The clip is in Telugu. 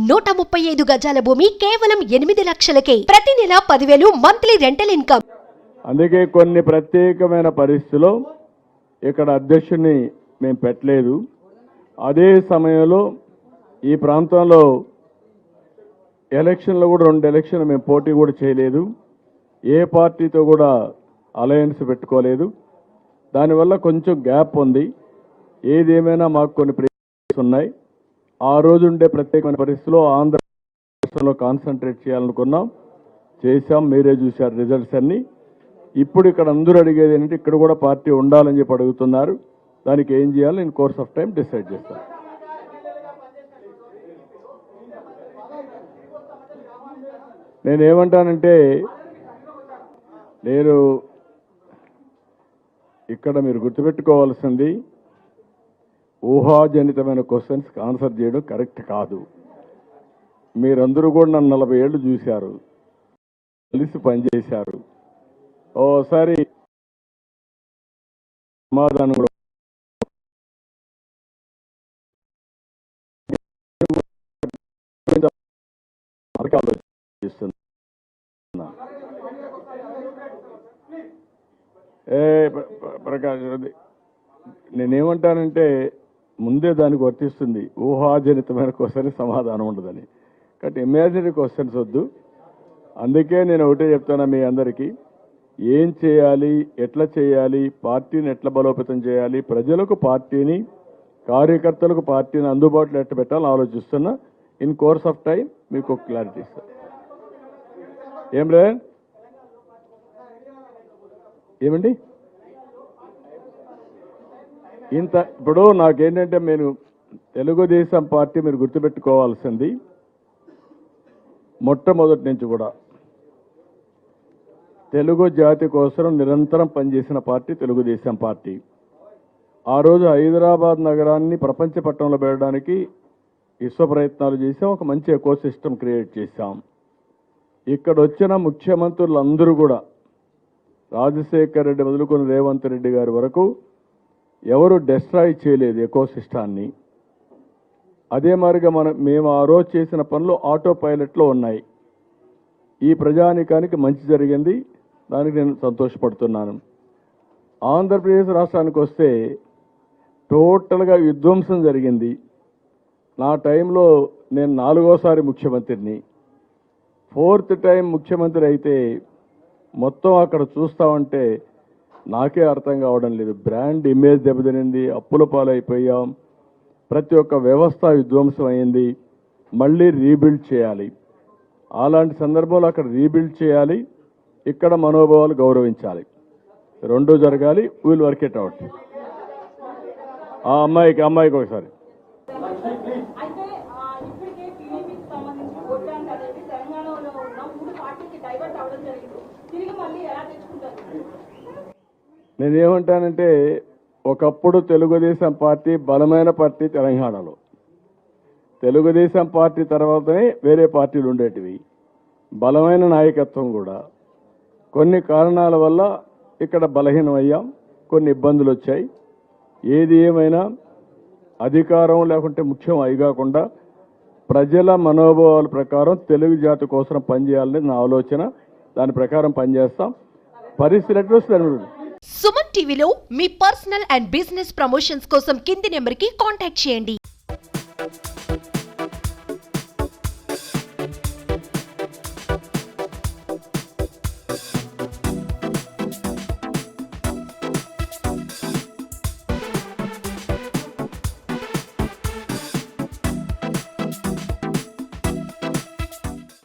135 గజాల భూమి కేవలం 8 లక్షలకే. ప్రతి నెల 10,000 మంత్లీ రెంటల్ ఇన్కమ్. అందుకే కొన్ని ప్రత్యేకమైన పరిస్థితుల్లో ఇక్కడ అధ్యక్షుడిని మేము పెట్టలేదు. అదే సమయంలో ఈ ప్రాంతంలో ఎలక్షన్లో కూడా 2 ఎలక్షన్లు మేము పోటీ కూడా చేయలేదు. ఏ పార్టీతో కూడా అలయన్స్ పెట్టుకోలేదు. దానివల్ల కొంచెం గ్యాప్ ఉంది. ఏదేమైనా మాకు కొన్ని ప్రేక్షకులు ఉన్నాయి. ఆ రోజు ఉండే ప్రత్యేకమైన పరిస్థితుల్లో ఆంధ్రప్రదేశ్లో కాన్సన్ట్రేట్ చేయాలనుకున్నాం, చేశాం. మీరే చూశారు రిజల్ట్స్ అన్ని. ఇప్పుడు ఇక్కడ అందరూ అడిగేది ఏంటంటే ఇక్కడ కూడా పార్టీ ఉండాలని చెప్పి అడుగుతున్నారు. దానికి ఏం చేయాలో in course of time decide చేస్తాం. నేనేమంటానంటే నేను ఇక్కడ మీరు గుర్తుపెట్టుకోవాల్సింది ఊహాజనితమైన క్వశ్చన్స్ ఆన్సర్ చేయడం కరెక్ట్ కాదు. మీరందరూ కూడా నన్ను 40 ఏళ్ళు చూశారు, కలిసి పనిచేశారు. ఓసారి సమాధానం కూడా ఆలోచిస్తున్నా. ప్రకాష్, నేనేమంటానంటే ముందే దానికి వర్తిస్తుంది. ఊహాజనితమైన క్వశ్చన్ సమాధానం ఉండదని. కాబట్టి ఇమాజినరీ క్వశ్చన్స్ వద్దు. అందుకే నేను ఒకటే చెప్తాను మీ అందరికీ, ఏం చేయాలి, ఎట్లా చేయాలి, పార్టీని ఎట్లా బలోపేతం చేయాలి, ప్రజలకు పార్టీని, కార్యకర్తలకు పార్టీని అందుబాటులో ఎట్లా పెట్టాలని ఆలోచిస్తున్నా. ఇన్ కోర్స్ ఆఫ్ టైం మీకు క్లారిటీ ఇస్తాను. ఏం రే ఏమండి ఇంత ఇప్పుడు నాకేంటంటే నేను తెలుగుదేశం పార్టీ మీరు గుర్తుపెట్టుకోవాల్సింది మొట్టమొదటి నుంచి కూడా తెలుగు జాతి కోసం నిరంతరం పనిచేసిన పార్టీ తెలుగుదేశం పార్టీ. ఆ రోజు హైదరాబాద్ నగరాన్ని ప్రపంచ పట్టణంలో పెట్టడానికి విశ్వ ప్రయత్నాలు చేసాం. ఒక మంచి ఎకో సిస్టమ్ క్రియేట్ చేశాం. ఇక్కడ వచ్చిన ముఖ్యమంత్రులందరూ కూడా రాజశేఖర్ రెడ్డి మొదలుకొని రేవంత్ రెడ్డి గారి వరకు ఎవరు డిస్ట్రాయ్ చేయలేదు ఎకో సిస్టాన్ని. అదే మాదిరిగా మేము ఆ రోజు చేసిన పనులు ఆటో పైలట్లో ఉన్నాయి. ఈ ప్రజానీకానికి మంచి జరిగింది. దానికి నేను సంతోషపడుతున్నాను. ఆంధ్రప్రదేశ్ రాష్ట్రానికి వస్తే టోటల్గా విధ్వంసం జరిగింది. నా టైంలో నేను 4వసారి ముఖ్యమంత్రిని. 4th టైం ముఖ్యమంత్రి అయితే మొత్తం అక్కడ చూస్తామంటే నాకే అర్థం కావడం లేదు. బ్రాండ్ ఇమేజ్ దెబ్బతినింది, అప్పుల పాలైపోయాం, ప్రతి ఒక్క వ్యవస్థ విధ్వంసం అయింది. మళ్ళీ రీబిల్డ్ చేయాలి. అలాంటి సందర్భంలో అక్కడ రీబిల్డ్ చేయాలి, ఇక్కడ మనోభావాలు గౌరవించాలి. 2 జరగాలి. Will work it out. ఆ అమ్మాయికి ఒకసారి నేనేమంటానంటే ఒకప్పుడు తెలుగుదేశం పార్టీ బలమైన పార్టీ తెలంగాణలో. తెలుగుదేశం పార్టీ తర్వాతనే వేరే పార్టీలు ఉండేటివి. బలమైన నాయకత్వం కూడా. కొన్ని కారణాల వల్ల ఇక్కడ బలహీనమయ్యాం, కొన్ని ఇబ్బందులు వచ్చాయి. ఏది ఏమైనా అధికారం లేకుంటే ముఖ్యం అయి కాకుండా ప్రజల మనోభావాల ప్రకారం తెలుగు జాతి కోసం పనిచేయాలని నా ఆలోచన. దాని ప్రకారం పనిచేస్తాం. పరిస్థితులు సుమన్ టీవీలో మీ పర్సనల్ అండ్ బిజినెస్ ప్రమోషన్స్ కోసం కింది నెంబర్కి కాంటాక్ట్ చేయండి.